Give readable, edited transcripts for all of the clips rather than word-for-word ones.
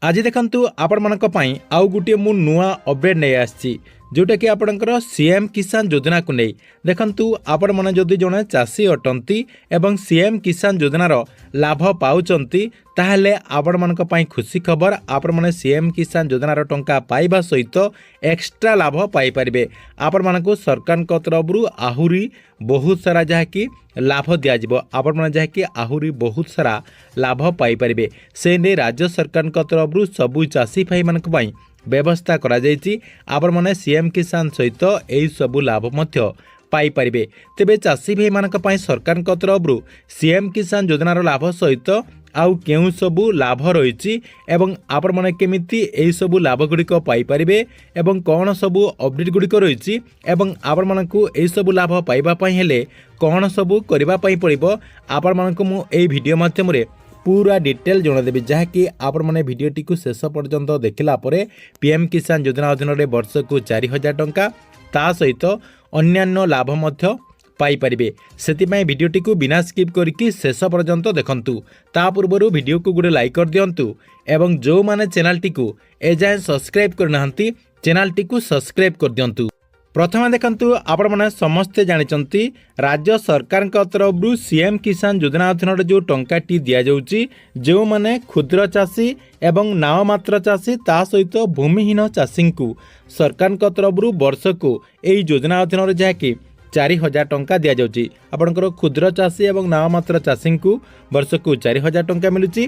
आज देखंतु आपण मानक पई आउ गुटे मु नुआ अपडेट नै आछि जोटा कि आपणकर सीएम किसान योजना को नहीं देखंतु आपण माने जदि जने चाषी अटंती एवं सीएम किसान योजनार लाभ पाउचंती ताहले आपण मानक पई खुशी खबर आपण माने सीएम किसान योजनार टंका पाइबा सहित एक्स्ट्रा लाभ पाई परिबे। आपण मानक सरकार को तरफरु आहुरी बहुत सारा जहा कि लाभ दिया जिवो आपण माने जहा कि आहुरी बहुत सारा लाभ पाई परिबे। से ने राज्य सरकार को तरफरु सबु चाषी भाई मानक पई व्यवस्था करा जायछि आपण माने सीएम किसान सहित एई सबु लाभ मध्य पाई परिबे। तेबे चाषी भाई मानक पई सरकार को तरफरु सीएम किसान योजनार लाभ सहित आउ केउ सबु लाभ रहिछि एवं आपण माने केमिति एई सबु लाभ गुडिक पाई परिबे एवं कोन सबु अपडेट गुडिक रहिछि एवं आपण मानकु एई सबु लाभ पाइबा पई हेले कोन सबु करिबा पई पड़िबो आपण मानकु मु एई वीडियो माध्यम रे पूरा डिटेल जनदेवी जहाँकि आपण मैंने भिडटी को शेष पर्यंत देखला परे पीएम किसान योजना अधीन में वर्ष को 4000 टंका ता सहित अन्यान्य लाभ मध्य पाई परिबे। सेतिपई भिडटी को बिना स्किप करके शेष पर्यंत देखंतु। ता पूर्व वीडियो को गोटे लाइक कर दियंतु एवं जो माने चैनल टी को एजाए सब्सक्राइब करनाहंती चैनल टी को सब्सक्राइब कर दियंतु। प्रथम देखंतु आपण माने समस्ते जानिचंती राज्य सरकार तरफ सीएम किसान योजना अधीन जो टंकाटी दिया जाउची जो माने क्षुद्र चाषी एवं नाममात्र चाषी ता सहित भूमिहीन चाषी को सरकार तरफ वर्ष को यही योजना अधीन जहाँकि 4000 टंका दिया जाउची। आपणकर क्षुद्र चाषी एवं नाममात्र चाषी को वर्ष को 4000 टंका मिलुची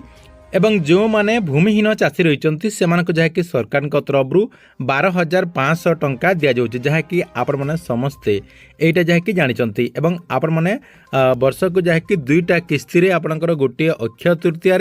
एवं जो माने भूमिहीन चाषी रही से जहाँकि सरकार तरफ 12500 टंका दि जाऊँगी जहाँकि आपण मैंने समस्ते यहीटा जहाँकि जानते एवं आपण मैंने वर्ष को जहाँकि दुईटा किस्ती आपणकर गोटे अक्षय तृतीय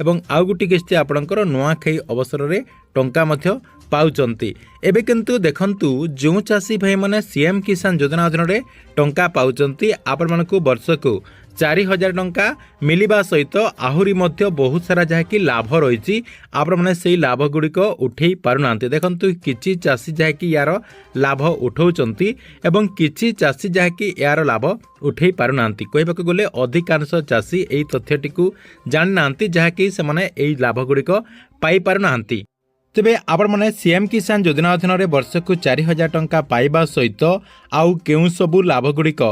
एवं आउ गोटे किस्ती आपणकर नुआखाई अवसर में टंका मध्य पाउचंती। एबे किंतु देखंतु जो चाषी भाई माने सीएम किसान योजना अधीन में टंका पाउचंती आपण मानकु वर्ष को 4000 टंका मिलिबा सहित आहुरी मध्य बहुत सारा जहाँकि लाभ रही आपण मैंने से लाभ गुड़िक उठे पारना। देखंतु किछि चाषी जहाँकि यार लाभ उठाउचंती एवं किछि चाषी जहाँकि यार लाभ उठे पारना। कहबाक गले अधिकांश चाषी एई तथ्यटी को जानि नांती जहाँकि से माने एई लाभ गुड़िक पाई पारना। तेबे आपण माने सीएम किसान योजना अधीन में वर्ष को 4000 टंका पाइबा सहित आउ केउ सबु लाभ गुड़िक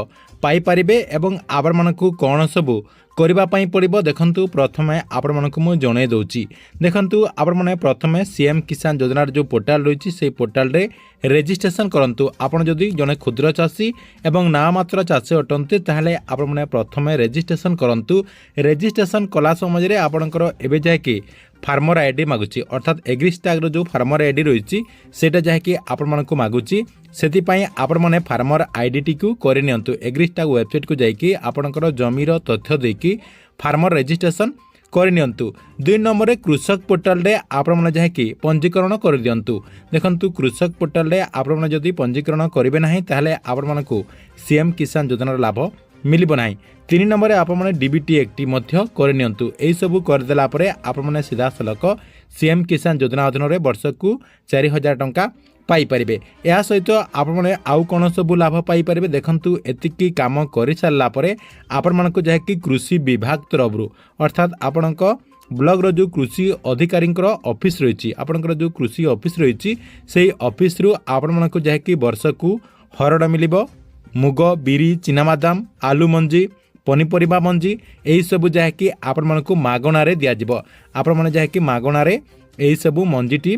पाई परिबे एवं आपण मानकु कोन सबु करिबा पई पड़िबो देखंतु। प्रथमे आपण मानकु मु जणे दउची देखंतु आपण माने प्रथमे सीएम किसान योजनार जो पोर्टाल रहिछि से पोर्टाल रे रेजिस्ट्रेशन करंतु। आपण जदि जने क्षुद्र चाषी एवं नाममात्र चाषी अटंते ताहले आपण माने प्रथमे रेजिस्ट्रेशन करंतु। रेजिस्ट्रेशन कला समय रे आपणकर एबे जाय कि फार्मर आईडी मागुची अर्थात एग्रीस्टाग जो फार्मर आईडी रही सेटा जहाँकि आपण मानकु मागुची सेतिपई आपण माने फार्मर आईडी टी को करि नियंतु। एग्रीस्टाग वेबसाइट को जाइकी आपणकर जमीर तथ्य देकी फार्मर रजिस्ट्रेशन करि नियंतु। 2 नंबर कृषक पोर्टाल रे आपण माने जहाँकि पंजीकरण कर दियंतु। देखंतु कृषक पोर्टाल रे आपण माने जदि पंजीकरण करिवे नाही ताहले आपण मानकु सीएम किसान योजनार लाभ मिलिबो नाही। 3 नंबर आप डीबीटी एक्टिव मध्य कर नियंतु। एई सबु करदेला परे आप माने सीधा सलक सीएम किसान योजना अधीन में वर्ष को 4000 टंका पाई परिबे। या सहित आप माने आउ कोन सबु लाभ पाई परिबे देखंतु। एतिकी काम करि सारला परे आपण मानकु जहाँकि कृषि विभाग तरफरु अर्थात आपणक ब्लॉक रो जो कृषि अधिकारी ऑफिस रही आपणकर जो कृषि ऑफिस रही से ऑफिस रु आपण मानकु जहाँकि वर्ष को हरड़ मिलिबो मुग बिरी चिनाबादाम आलू मंजी पनीपरिबा मंजी यही सबू जहाँकि आपण मानकु मागणारे दियाजिबो। आपण माने जहाँकि मागणारे यही सबू मंजीटी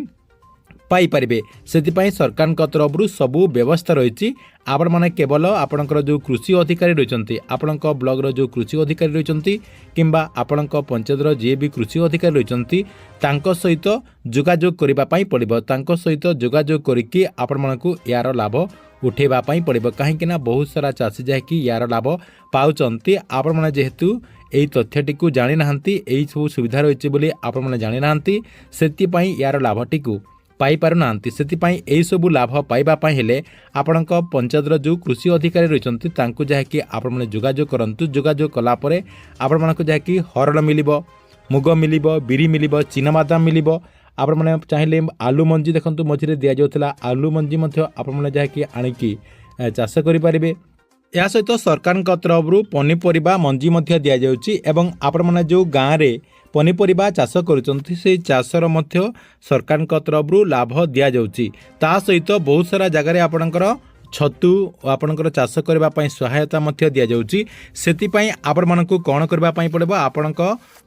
पाई परिबे। सेतिपई सरकार तरफरु सबू व्यवस्था रही आपण माने केवल आपणकर जो कृषि अधिकारी रहिचंती आपणक ब्लॉक रो जो कृषि अधिकारी रहिचंती किंबा आपणक पंचायत रो जे भी कृषि अधिकारी रहिचंती तांको सहित जोगाजोग करिबा पई पड़िबो। तांको सहित जोगाजोग करिकि आपण मानकु यार लाभ उठेबा पई पड़िबो। काहेकि ना बहुत सारा चाषी जहाँकि यार लाभ पाउचंती आपण माने जेहेतु एई तथ्यटी को जानि नाहंती एई सब सुविधा रहिछि बोली आपण माने जानि नाहंती सेतिपई यार लाभटी को पाई पारुना। सेतिपई एई सबु लाभ पाइबा पई हेले आपणक पंचायत जो कृषि अधिकारी रहिचंती तांकु जहाँकि आपण माने जोगाजोग करंतु। जोगाजोग कला परे आपण मानकु जहाँकि हरड़ मिलिबो मुग मिलिबो बिरी मिलिबो चिनाबादाम मिलिबो। आपण माने चाहिले आलू मंजी देखंतु मझिरे दिया जाउतला आलू मंजी मध्य आपण माने जहाँकि आनिकी चाष करि परिबे। या सहित सरकार तरफ पनीपरिबा मंजी मध्य दि जाउची एवं आपण माने जो गाँव रे ପନିପରିବା ଚାଷ କରୁଛନ୍ତି ସେହି ଚାଷର ମଧ୍ୟ ସରକାରଙ୍କ ତରଫରୁ ଲାଭ ଦିଆଯାଉଛି। ତା ସହିତ ବହୁତ ସାରା ଜାଗାରେ ଆପଣଙ୍କର ଛତୁ ଆପଣଙ୍କର ଚାଷ କରିବା ପାଇଁ ସହାୟତା ମଧ୍ୟ ଦିଆଯାଉଛି। ସେଥିପାଇଁ ଆପଣମାନଙ୍କୁ କ'ଣ କରିବା ପାଇଁ ପଡ଼ିବ, ଆପଣଙ୍କ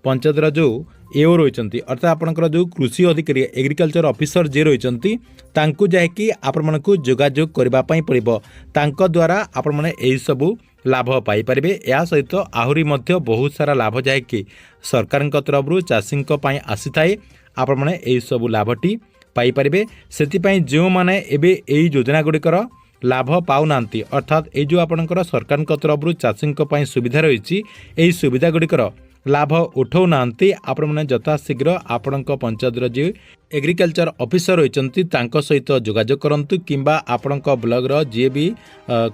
ପଞ୍ଚାୟତର ଯେଉଁ ଏଓ ରହିଛନ୍ତି ଅର୍ଥାତ୍ ଆପଣଙ୍କର ଯେଉଁ କୃଷି ଅଧିକାରୀ ଏଗ୍ରିକଲଚର ଅଫିସର ଯିଏ ରହିଛନ୍ତି ତାଙ୍କୁ ଯାଇକି ଆପଣମାନଙ୍କୁ ଯୋଗାଯୋଗ କରିବା ପାଇଁ ପଡ଼ିବ। ତାଙ୍କ ଦ୍ୱାରା ଆପଣମାନେ ଏହିସବୁ ଲାଭ ପାଇପାରିବେ। ଏହା ସହିତ ଆହୁରି ମଧ୍ୟ ବହୁତ ସାରା ଲାଭ ଯାହାକି ସରକାରଙ୍କ ତରଫରୁ ଚାଷୀଙ୍କ ପାଇଁ ଆସିଥାଏ, ଆପଣମାନେ ଏହିସବୁ ଲାଭଟି ପାଇପାରିବେ। ସେଥିପାଇଁ ଯେଉଁମାନେ ଏବେ ଏହି ଯୋଜନା ଗୁଡ଼ିକର ଲାଭ ପାଉନାହାନ୍ତି ଅର୍ଥାତ୍ ଏଇ ଯେଉଁ ଆପଣଙ୍କର ସରକାରଙ୍କ ତରଫରୁ ଚାଷୀଙ୍କ ପାଇଁ ସୁବିଧା ରହିଛି ଏହି ସୁବିଧା ଗୁଡ଼ିକର ଲାଭ ଉଠାଉନାହାନ୍ତି, ଆପଣମାନେ ଯଥାଶୀଘ୍ର ଆପଣଙ୍କ ପଞ୍ଚାୟତର ଯିଏ ଏଗ୍ରିକଲଚର ଅଫିସର ରହିଛନ୍ତି ତାଙ୍କ ସହିତ ଯୋଗାଯୋଗ କରନ୍ତୁ କିମ୍ବା ଆପଣଙ୍କ ବ୍ଲକର ଯିଏ ବି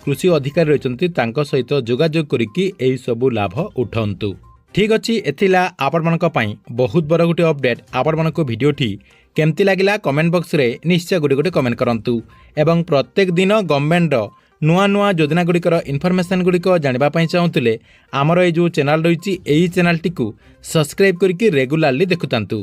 କୃଷି ଅଧିକାରୀ ରହିଛନ୍ତି ତାଙ୍କ ସହିତ ଯୋଗାଯୋଗ କରିକି ଏହିସବୁ ଲାଭ ଉଠାନ୍ତୁ। ଠିକ୍ ଅଛି, ଏଥିଲା ଆପଣମାନଙ୍କ ପାଇଁ ବହୁତ ବଡ଼ ଗୋଟିଏ ଅପଡେଟ୍। ଆପଣମାନଙ୍କୁ ଭିଡ଼ିଓଟି କେମିତି ଲାଗିଲା କମେଣ୍ଟ ବକ୍ସରେ ନିଶ୍ଚୟ ଗୋଟେ କମେଣ୍ଟ କରନ୍ତୁ ଏବଂ ପ୍ରତ୍ୟେକ ଦିନ ଗଭର୍ଣ୍ଣମେଣ୍ଟର ନୂଆ ନୂଆ ଯୋଜନା ଗୁଡ଼ିକର ଇନଫର୍ମେସନ୍ ଗୁଡ଼ିକ ଜାଣିବା ପାଇଁ ଚାହୁଁଥିଲେ ଆମର ଏଇ ଯେଉଁ ଚ୍ୟାନେଲ୍ ରହିଛି ଏହି ଚ୍ୟାନେଲ୍ଟିକୁ ସବସ୍କ୍ରାଇବ୍ କରିକି ରେଗୁଲାରଲି ଦେଖୁଥାନ୍ତୁ।